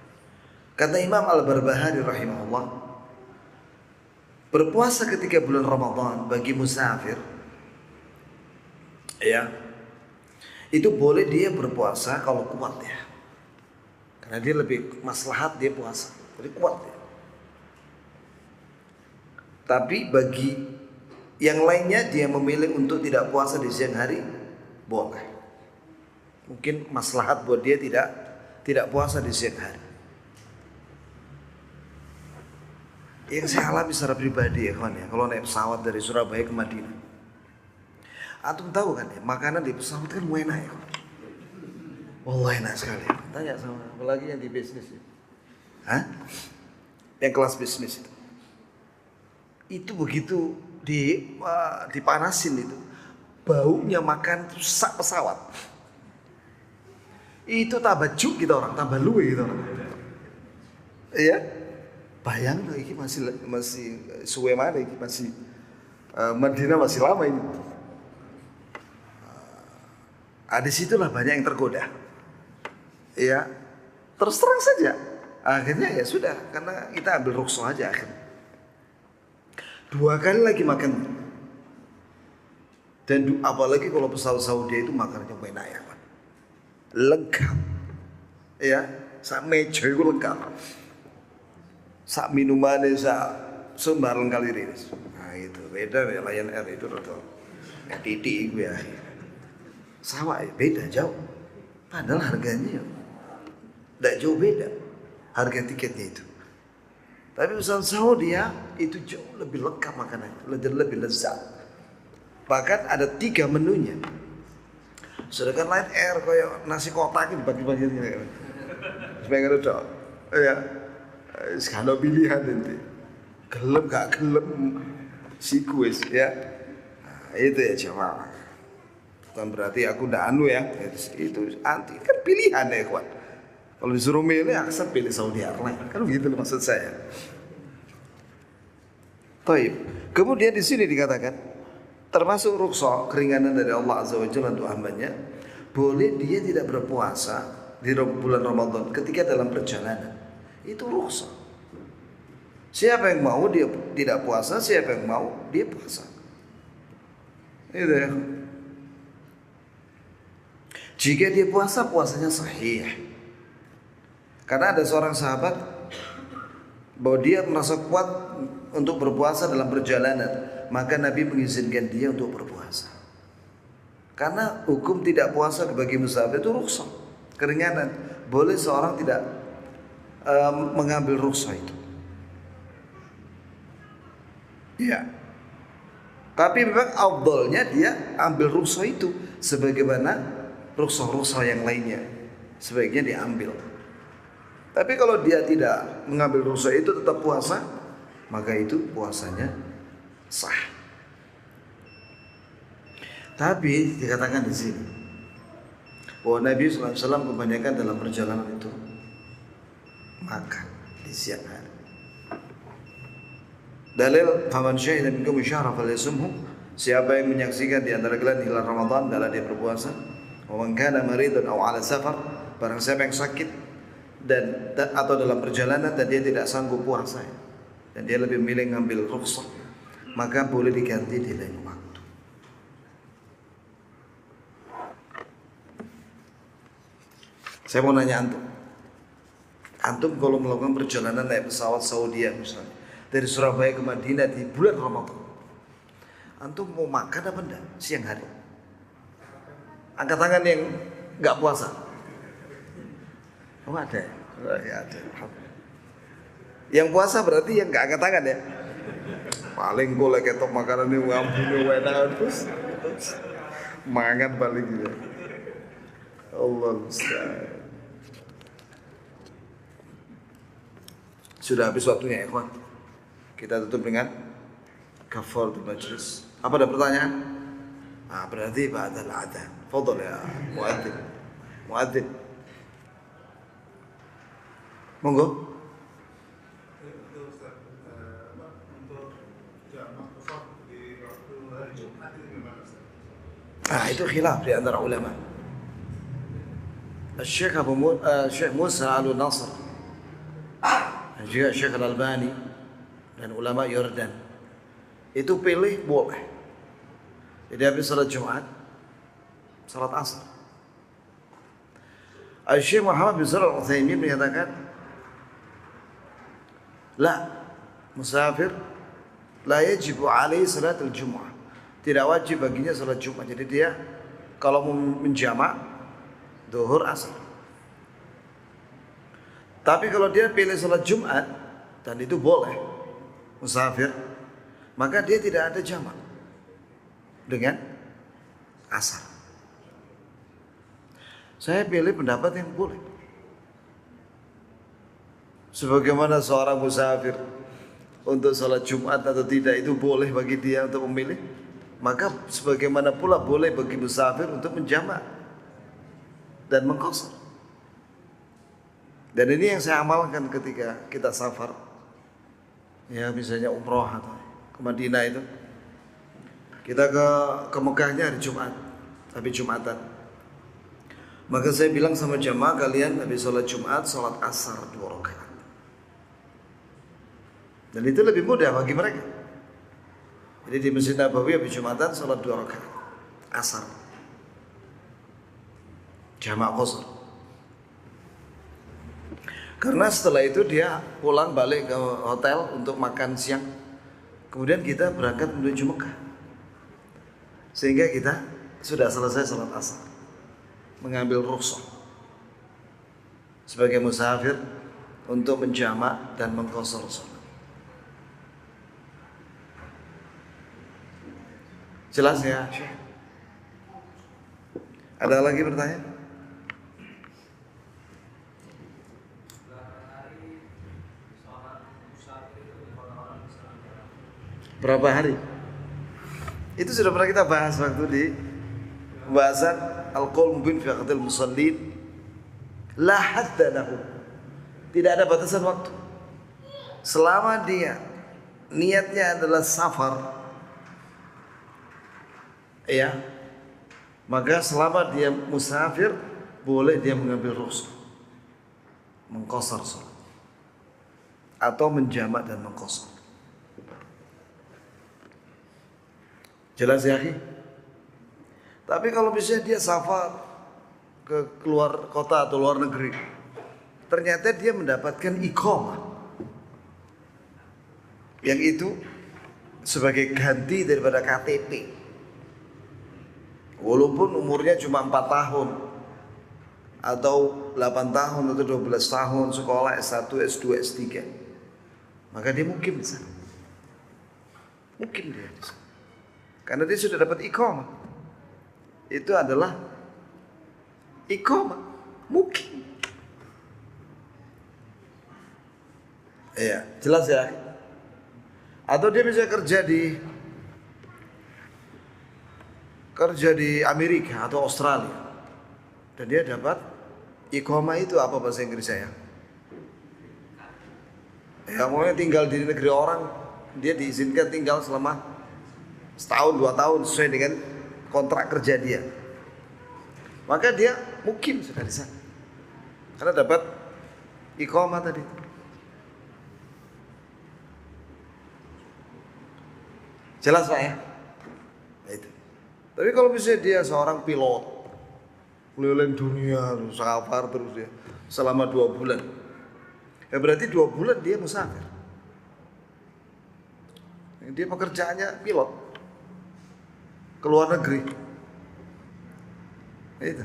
Kata Imam Al-Barbahari rahimahullah, berpuasa ketika bulan Ramadan bagi musafir, ya, itu boleh dia berpuasa kalau kuat ya, karena dia lebih maslahat dia puasa, jadi kuat ya. Tapi bagi yang lainnya dia memilih untuk tidak puasa di siang hari, boleh. Mungkin maslahat buat dia tidak puasa di siang hari. Yang saya alami secara pribadi ya kawan ya, kalau naik pesawat dari Surabaya ke Madinah, antum tahu kan ya, makanan di pesawat kan enak ya kawan. Wallah enak sekali. Tanya sama apalagi yang di bisnis ya. Hah? Yang kelas bisnis itu begitu dipanasin itu, baunya makan sak pesawat. Itu tambah juk kita orang, tambah luwe kita orang. Iya? Bayang tuh ini masih suwe mana ini masih Madinah masih lama ini. Di situlah banyak yang tergoda. Ya, terus terang saja. Akhirnya ya sudah, karena kita ambil rukhsah aja akhirnya. 2 kali lagi makan. Dan apalagi kalau pesawat Saudi itu makanannya enak ya, Pak. Lengkap. Ya, sak meja itu lengkap. Sak minumannya, Sumbaran kali riris. Nah itu beda ya, Lion Air itu rada titik ya. Sama ya, beda jauh. Padahal harganya tidak jauh beda harga tiketnya itu. Tapi perusahaan Saudi ya itu jauh lebih lengkap makanannya, lebih lezat. Bahkan ada 3 menunya. Sedangkan Lion Air kayak nasi kotak ini dibagi-bagi ini. Supaya nggak ada, ya sekarang pilihan nanti. Gelem gak gelem siku ya. Nah, itu ya coba. Bukan berarti aku ndak anu ya. Itu anti kan pilihan ya kawan. Kalau disuruh milih aku pilih Saudi Airlines. Kan begitu maksud saya. Taib. Kemudian di sini dikatakan termasuk rukhsah keringanan dari Allah Azza wa Jalla untuk hambanya, boleh dia tidak berpuasa di bulan Ramadan ketika dalam perjalanan. Itu rukhsah. Siapa yang mau dia tidak puasa, siapa yang mau dia puasa. Itu ya. Jika dia puasa, puasanya sahih. Karena ada seorang sahabat bahwa dia merasa kuat untuk berpuasa dalam perjalanan, maka Nabi mengizinkan dia untuk berpuasa. Karena hukum tidak puasa bagi musafir itu rukhsah, keringanan. Boleh seorang tidak mengambil rukhsah itu. Ya. Tapi memang afdalnya dia ambil rukhsah itu sebagaimana rukhsah-rukhsah yang lainnya. Sebaiknya diambil. Tapi kalau dia tidak mengambil rukhsah itu tetap puasa, maka itu puasanya sah. Tapi dikatakan di sini bahwa Nabi SAW kebanyakan dalam perjalanan itu makan di siang hari. Dalil faman syahida minkum syahra falyasumhu, siapa yang menyaksikan di antara kalian hilal Ramadan adalah dia berpuasa. Wa man kana maridan aw ala safar, barang siapa yang sakit dan atau dalam perjalanan dan dia tidak sanggup puasa dan dia lebih memilih ngambil rukhsah, maka boleh diganti di lain waktu. Saya mau nanya antum kalau melakukan perjalanan naik pesawat Saudi misalnya dari Surabaya ke Madinah di bulan Ramadan, antum mau makan apa enggak siang hari? Angkat tangan yang nggak puasa. Oh ada? Ya ada. Yang puasa berarti yang nggak angkat tangan ya? Paling gue lagi ketok makanan ini ngampuni wedangan terus mangan paling gitu. Allah Ustaz. Sudah habis waktunya ya kawan. Kita tutup dengan kafaratul majlis. Apa ada pertanyaan? Ah, berarti ba'dal adzan. Fadhal ya muadzin. Muadzin. Monggo. Itu khilaf di antara ulama. Syekh Musa Al-Nasr dan juga Syekh Al-Albani dan ulama Yordan itu pilih boleh. Jadi habis salat Jumat, salat Asar. Syekh Muhammad bin Shalih Al-Utsaimin menyatakan, la musafir la yajibu alaihi salatul Jumu'ah. Tidak wajib baginya salat Jumat. Jadi dia kalau mau menjamak zuhur asar. Tapi kalau dia pilih salat Jumat dan itu boleh musafir, maka dia tidak ada jamak dengan asar. Saya pilih pendapat yang boleh. Sebagaimana seorang musafir untuk salat Jumat atau tidak itu boleh bagi dia untuk memilih, maka sebagaimana pula boleh bagi musafir untuk menjamak dan mengqasar. Dan ini yang saya amalkan ketika kita safar. Ya misalnya umroh atau ke Madinah itu. Kita ke Mekahnya hari Jumat, tapi Jumatan. Maka saya bilang sama jamaah kalian habis sholat Jumat, sholat asar 2 rakaat. Dan itu lebih mudah bagi mereka. Jadi di Masjid Nabawi habis Jumatan sholat 2 rakaat asar. Jamaah qasar. Karena setelah itu dia pulang balik ke hotel untuk makan siang Kemudian kita berangkat menuju Mekah. Sehingga kita sudah selesai salat asar, mengambil rukhsah sebagai musafir untuk menjamak dan mengqashar salat. Jelas ya, Syekh? Ada lagi pertanyaan? Berapa hari? Itu sudah pernah kita bahas waktu di pembahasan Al-Qaul Mubin fi Aqdil Musallin. La hadda lahu. Tidak ada batasan waktu. Selama dia niatnya adalah safar, ya, maka selama dia musafir boleh dia mengambil rukhsah, mengqashar salat atau menjamak dan mengqashar. Jelas ya, akhi? Tapi kalau misalnya dia safar ke keluar kota atau luar negeri, ternyata dia mendapatkan iqamah, yang itu sebagai ganti daripada KTP. Walaupun umurnya cuma 4 tahun atau 8 tahun atau 12 tahun sekolah S1, S2, S3, maka dia mukim di sana. Mukim dia di sana. Karena dia sudah dapat iqamah. Itu adalah iqamah, mukim. Iya, jelas ya. Atau dia bisa kerja di Amerika atau Australia, dan dia dapat iqamah. Itu apa bahasa Inggrisnya ya? Ya, maunya tinggal di negeri orang, dia diizinkan tinggal selama setahun 2 tahun sesuai dengan kontrak kerja dia. Maka dia mukim sudah di sana, karena dapat iqamah tadi. Jelas Pak ya? Nah, itu. Tapi kalau misalnya dia seorang pilot, keliling dunia, safar terus dia selama 2 bulan, ya berarti 2 bulan dia musafir. Dia pekerjaannya pilot ke luar negeri. Itu.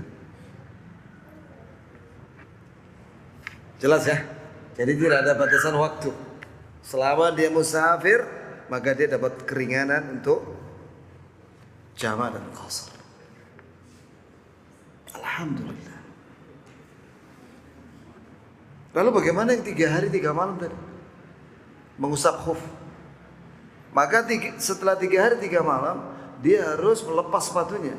Jelas ya? Jadi tidak ada batasan waktu. Selama dia musafir, maka dia dapat keringanan untuk jamak dan qashar. Alhamdulillah. Lalu bagaimana yang 3 hari 3 malam tadi? Mengusap khuf. Maka setelah 3 hari 3 malam, dia harus melepas sepatunya.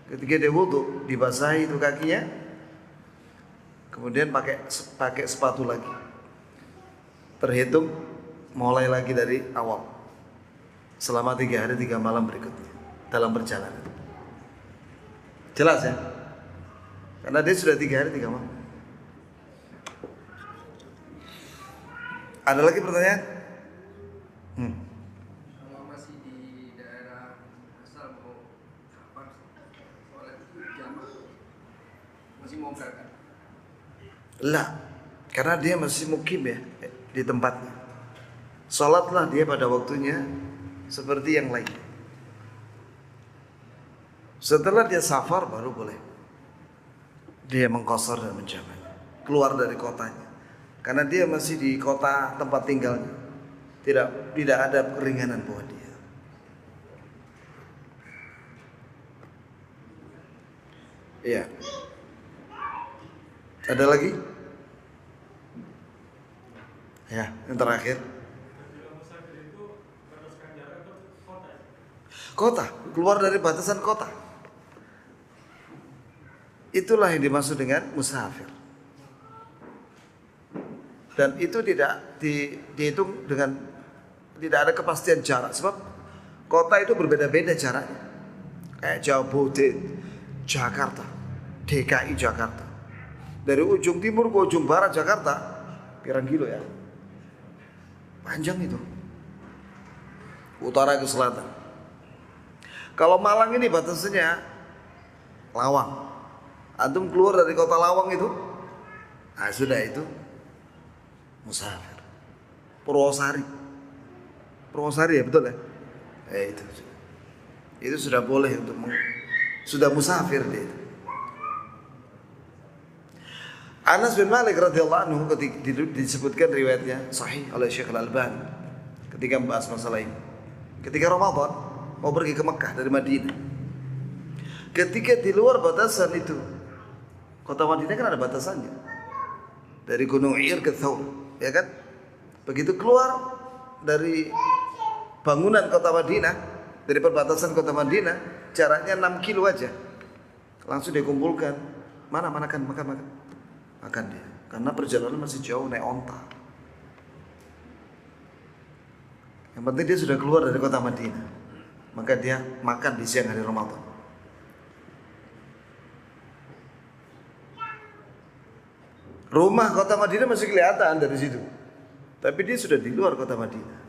Ketika dia wudu, dibasahi itu kakinya, kemudian pakai sepatu lagi. Terhitung mulai lagi dari awal, selama 3 hari 3 malam berikutnya dalam perjalanan. Jelas ya? Karena dia sudah 3 hari 3 malam. Ada lagi pertanyaan? Kalau masih di daerah asal mau apa sholat jamaah masih mau berangkat? Lah, karena dia masih mukim ya di tempatnya. Sholatlah dia pada waktunya seperti yang lain. Setelah dia safar baru boleh dia mengqashar dan menjamak, keluar dari kotanya. Karena dia masih di kota tempat tinggalnya, tidak ada keringanan buat dia. Iya. Ada lagi? Ya, yang terakhir. Kota, keluar dari batasan kota. Itulah yang dimaksud dengan musafir. Dan itu tidak dihitung dengan, tidak ada kepastian jarak. Sebab kota itu berbeda-beda jaraknya. Kayak Jabodetabek, Jakarta, DKI Jakarta. Dari ujung timur ke ujung barat Jakarta, pirang kilo ya? Panjang itu. Utara ke selatan. Kalau Malang ini batasnya Lawang. Antum keluar dari kota Lawang itu, nah sudah itu musafir. Purwosari. Purwosari ya, betul ya? Itu sudah boleh untuk sudah musafir dia. Anas bin Malik radhiyallahu anhu ketika disebutkan riwayatnya sahih oleh Syekh Al-Albani ketika membahas masalah ini. Ketika Ramadan mau pergi ke Mekah dari Madinah. Ketika di luar batasan itu, kota Madinah kan ada batasannya. Dari Gunung Ir ke Thawr, ya kan? Begitu keluar dari bangunan kota Madinah, dari perbatasan kota Madinah, jaraknya 6 kilo aja. Langsung dikumpulkan. Makan dia. Karena perjalanan masih jauh naik onta. Yang penting dia sudah keluar dari kota Madinah. Maka dia makan di siang hari Ramadan. Rumah kota Madinah masih kelihatan dari situ. Tapi dia sudah di luar kota Madinah.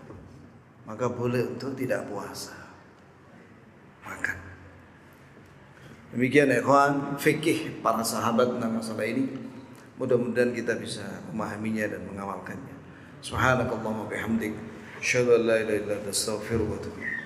Maka boleh untuk tidak puasa. Makan. Demikian ikhwan fikih para sahabat tentang masalah ini. Mudah-mudahan kita bisa memahaminya dan mengamalkannya. Subhanakallahumma bihamdik, asyhadu an la ilaha illa anta, astaghfiruka wa atubu ilaik.